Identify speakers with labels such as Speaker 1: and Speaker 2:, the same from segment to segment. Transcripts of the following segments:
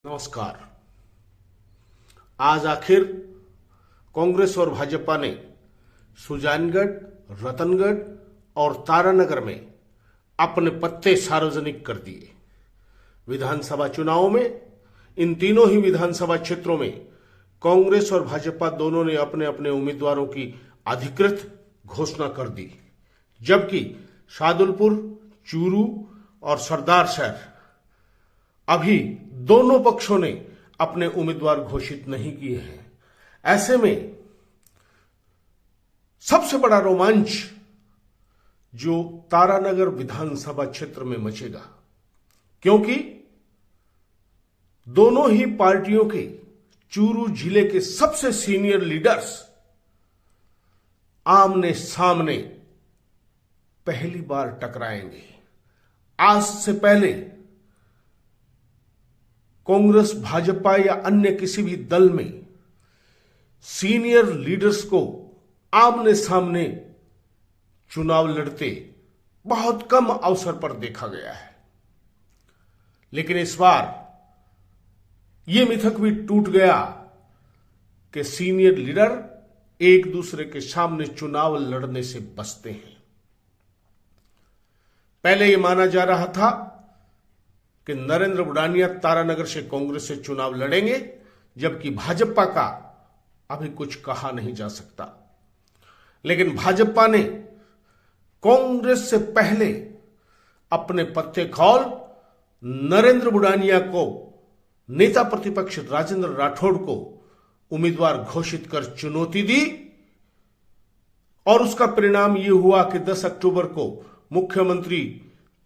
Speaker 1: नमस्कार। आज आखिर कांग्रेस और भाजपा ने सुजानगढ़, रतनगढ़ और तारानगर में अपने पत्ते सार्वजनिक कर दिए। विधानसभा चुनावों में इन तीनों ही विधानसभा क्षेत्रों में कांग्रेस और भाजपा दोनों ने अपने अपने उम्मीदवारों की अधिकृत घोषणा कर दी, जबकि शादुलपुर, चूरू और सरदारशहर अभी दोनों पक्षों ने अपने उम्मीदवार घोषित नहीं किए हैं। ऐसे में सबसे बड़ा रोमांच जो तारानगर विधानसभा क्षेत्र में मचेगा, क्योंकि दोनों ही पार्टियों के चूरू जिले के सबसे सीनियर लीडर्स आमने सामने पहली बार टकराएंगे। आज से पहले कांग्रेस, भाजपा या अन्य किसी भी दल में सीनियर लीडर्स को आमने सामने चुनाव लड़ते बहुत कम अवसर पर देखा गया है। लेकिन इस बार यह मिथक भी टूट गया कि सीनियर लीडर एक दूसरे के सामने चुनाव लड़ने से बचते हैं। पहले यह माना जा रहा था कि नरेंद्र बुडानिया तारानगर से कांग्रेस से चुनाव लड़ेंगे, जबकि भाजपा का अभी कुछ कहा नहीं जा सकता। लेकिन भाजपा ने कांग्रेस से पहले अपने पत्ते खोल नरेंद्र बुडानिया को, नेता प्रतिपक्ष राजेंद्र राठौड़ को उम्मीदवार घोषित कर चुनौती दी, और उसका परिणाम यह हुआ कि 10 अक्टूबर को मुख्यमंत्री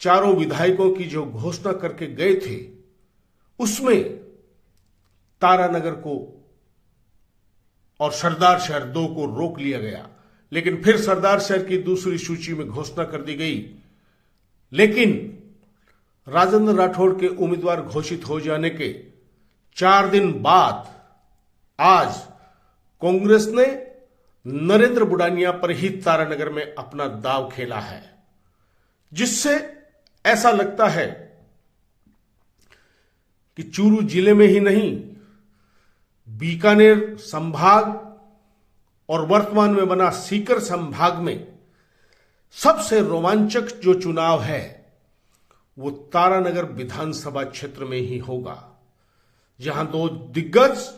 Speaker 1: चारों विधायकों की जो घोषणा करके गए थे, उसमें तारानगर को और सरदारशहर 2 को रोक लिया गया। लेकिन फिर सरदारशहर की दूसरी सूची में घोषणा कर दी गई। लेकिन राजेंद्र राठौड़ के उम्मीदवार घोषित हो जाने के 4 दिन बाद आज कांग्रेस ने नरेंद्र बुडानिया पर ही तारानगर में अपना दांव खेला है, जिससे ऐसा लगता है कि चूरू जिले में ही नहीं, बीकानेर संभाग और वर्तमान में बना सीकर संभाग में सबसे रोमांचक जो चुनाव है वो तारानगर विधानसभा क्षेत्र में ही होगा, जहां 2 दिग्गज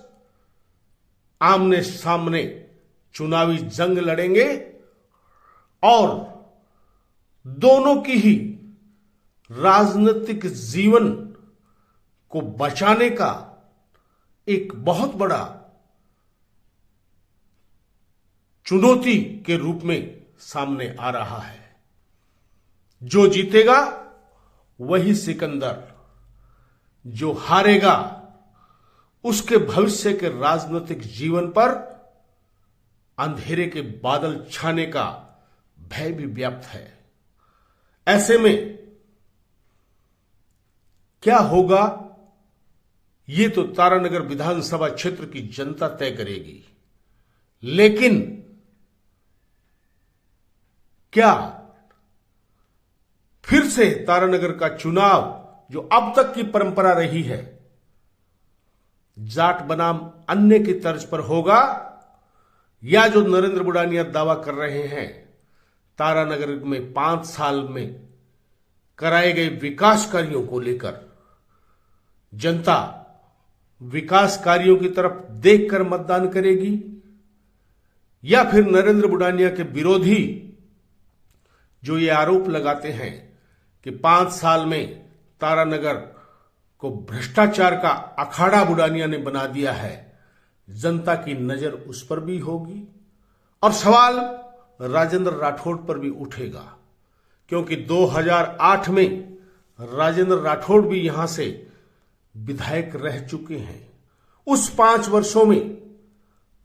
Speaker 1: आमने सामने चुनावी जंग लड़ेंगे और दोनों की ही राजनीतिक जीवन को बचाने का एक बहुत बड़ा चुनौती के रूप में सामने आ रहा है। जो जीतेगा वही सिकंदर, जो हारेगा उसके भविष्य के राजनीतिक जीवन पर अंधेरे के बादल छाने का भय भी व्याप्त है। ऐसे में क्या होगा, यह तो तारानगर विधानसभा क्षेत्र की जनता तय करेगी। लेकिन क्या फिर से तारानगर का चुनाव, जो अब तक की परंपरा रही है, जाट बनाम अन्य की तर्ज पर होगा, या जो नरेंद्र बुडानिया दावा कर रहे हैं तारानगर में 5 साल में कराए गए विकास कार्यों को लेकर जनता विकास कार्यों की तरफ देखकर मतदान करेगी, या फिर नरेंद्र बुडानिया के विरोधी जो ये आरोप लगाते हैं कि 5 साल में तारानगर को भ्रष्टाचार का अखाड़ा बुडानिया ने बना दिया है, जनता की नजर उस पर भी होगी और सवाल राजेंद्र राठौड़ पर भी उठेगा, क्योंकि 2008 में राजेंद्र राठौड़ भी यहां से विधायक रह चुके हैं। उस 5 वर्षों में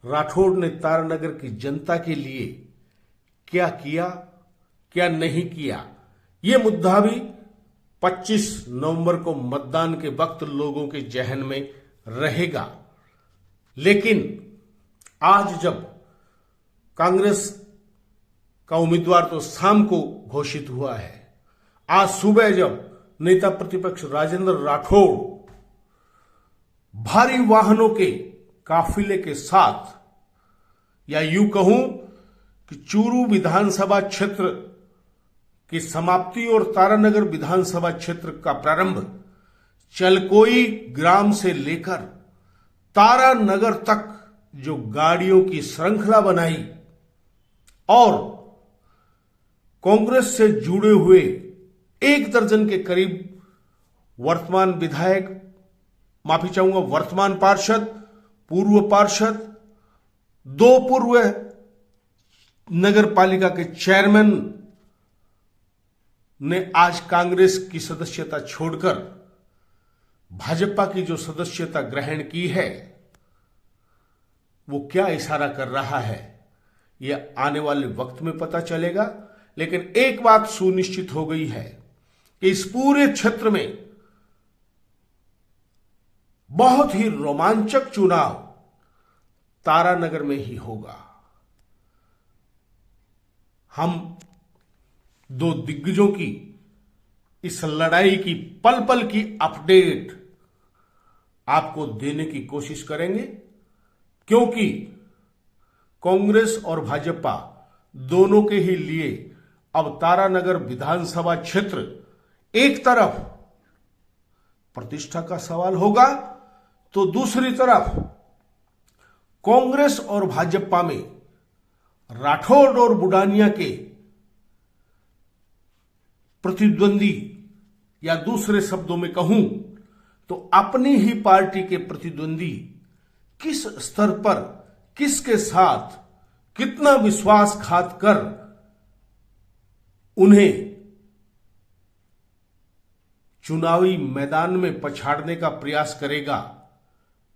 Speaker 1: राठौड़ ने तारानगर की जनता के लिए क्या किया, क्या नहीं किया, यह मुद्दा भी 25 नवंबर को मतदान के वक्त लोगों के जहन में रहेगा। लेकिन आज जब कांग्रेस का उम्मीदवार तो शाम को घोषित हुआ है, आज सुबह जब नेता प्रतिपक्ष राजेंद्र राठौड़ भारी वाहनों के काफिले के साथ, या यूं कहूं कि चूरू विधानसभा क्षेत्र की समाप्ति और तारानगर विधानसभा क्षेत्र का प्रारंभ चलकोई ग्राम से लेकर तारानगर तक जो गाड़ियों की श्रृंखला बनाई और कांग्रेस से जुड़े हुए 1 दर्जन के करीब वर्तमान विधायक, माफी चाहूंगा, वर्तमान पार्षद, पूर्व पार्षद, 2 पूर्व नगर पालिका के चेयरमैन ने आज कांग्रेस की सदस्यता छोड़कर भाजपा की जो सदस्यता ग्रहण की है, वो क्या इशारा कर रहा है यह आने वाले वक्त में पता चलेगा। लेकिन एक बात सुनिश्चित हो गई है कि इस पूरे क्षेत्र में बहुत ही रोमांचक चुनाव तारानगर में ही होगा। हम 2 दिग्गजों की इस लड़ाई की पल पल की अपडेट आपको देने की कोशिश करेंगे, क्योंकि कांग्रेस और भाजपा दोनों के ही लिए अब तारानगर विधानसभा क्षेत्र एक तरफ प्रतिष्ठा का सवाल होगा, तो दूसरी तरफ कांग्रेस और भाजपा में राठौड़ और बुडानिया के प्रतिद्वंदी, या दूसरे शब्दों में कहूं तो अपनी ही पार्टी के प्रतिद्वंदी किस स्तर पर, किसके साथ कितना विश्वासघात कर उन्हें चुनावी मैदान में पछाड़ने का प्रयास करेगा,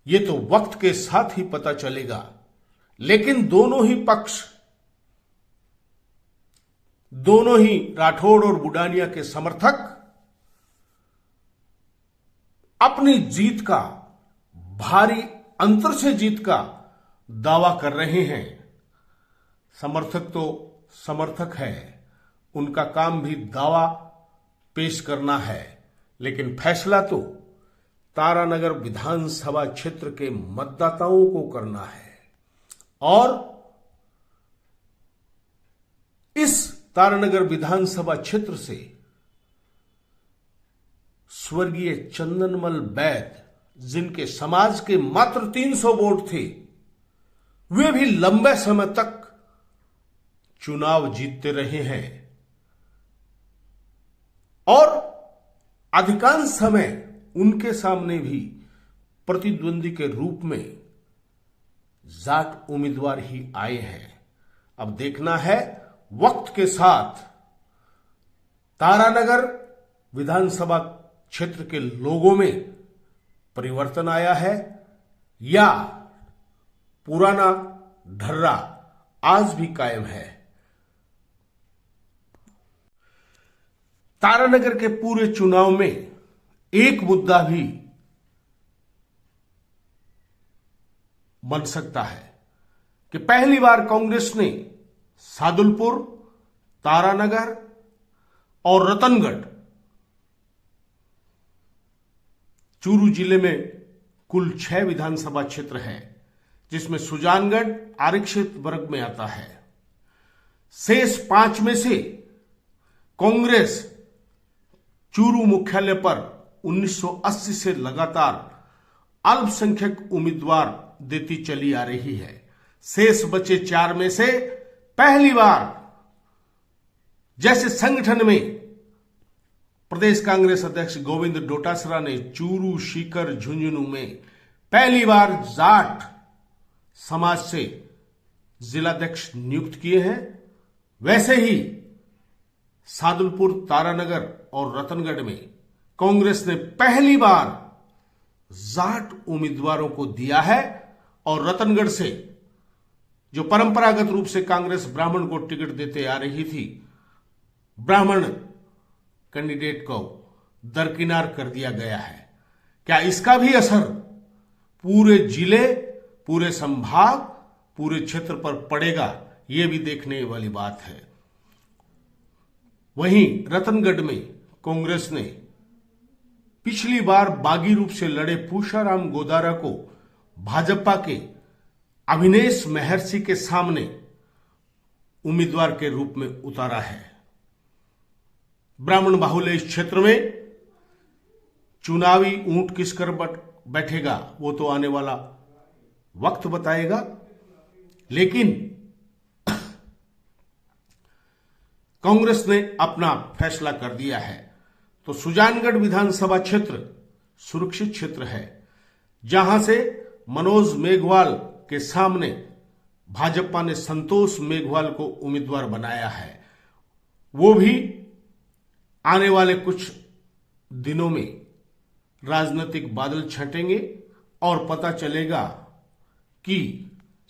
Speaker 1: यह तो वक्त के साथ ही पता चलेगा। लेकिन दोनों ही पक्ष, दोनों ही राठौड़ और बुडानिया के समर्थक अपनी जीत का, भारी अंतर से जीत का दावा कर रहे हैं। समर्थक तो समर्थक है, उनका काम भी दावा पेश करना है, लेकिन फैसला तो तारानगर विधानसभा क्षेत्र के मतदाताओं को करना है। और इस तारानगर विधानसभा क्षेत्र से स्वर्गीय चंदनमल बैद, जिनके समाज के मात्र 300 वोट थे, वे भी लंबे समय तक चुनाव जीतते रहे हैं और अधिकांश समय उनके सामने भी प्रतिद्वंदी के रूप में जाट उम्मीदवार ही आए हैं। अब देखना है वक्त के साथ तारानगर विधानसभा क्षेत्र के लोगों में परिवर्तन आया है या पुराना ढर्रा आज भी कायम है। तारानगर के पूरे चुनाव में एक मुद्दा भी बन सकता है कि पहली बार कांग्रेस ने सादुलपुर, तारानगर और रतनगढ़, चूरू जिले में कुल 6 विधानसभा क्षेत्र हैं, जिसमें सुजानगढ़ आरक्षित वर्ग में आता है। शेष 5 में से कांग्रेस चूरू मुख्यालय पर 1980 से लगातार अल्पसंख्यक उम्मीदवार देती चली आ रही है। शेष बचे 4 में से पहली बार जैसे संगठन में प्रदेश कांग्रेस अध्यक्ष गोविंद डोटासरा ने चूरू, सीकर, झुंझुनू में पहली बार जाट समाज से जिलाध्यक्ष नियुक्त किए हैं, वैसे ही सादुलपुर, तारानगर और रतनगढ़ में कांग्रेस ने पहली बार जाट उम्मीदवारों को दिया है। और रतनगढ़ से जो परंपरागत रूप से कांग्रेस ब्राह्मण को टिकट देते आ रही थी, ब्राह्मण कैंडिडेट को दरकिनार कर दिया गया है। क्या इसका भी असर पूरे जिले, पूरे संभाग, पूरे क्षेत्र पर पड़ेगा, यह भी देखने वाली बात है। वहीं रतनगढ़ में कांग्रेस ने पिछली बार बागी रूप से लड़े पूषाराम गोदारा को भाजपा के अविनेश महर्षि के सामने उम्मीदवार के रूप में उतारा है। ब्राह्मण बाहुल्य इस क्षेत्र में चुनावी ऊंट किस कर बैठेगा वो तो आने वाला वक्त बताएगा, लेकिन कांग्रेस ने अपना फैसला कर दिया है। तो सुजानगढ़ विधानसभा क्षेत्र सुरक्षित क्षेत्र है, जहां से मनोज मेघवाल के सामने भाजपा ने संतोष मेघवाल को उम्मीदवार बनाया है। वो भी आने वाले कुछ दिनों में राजनीतिक बादल छंटेंगे और पता चलेगा कि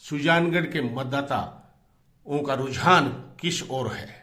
Speaker 1: सुजानगढ़ के मतदाताओं का रुझान किस ओर है।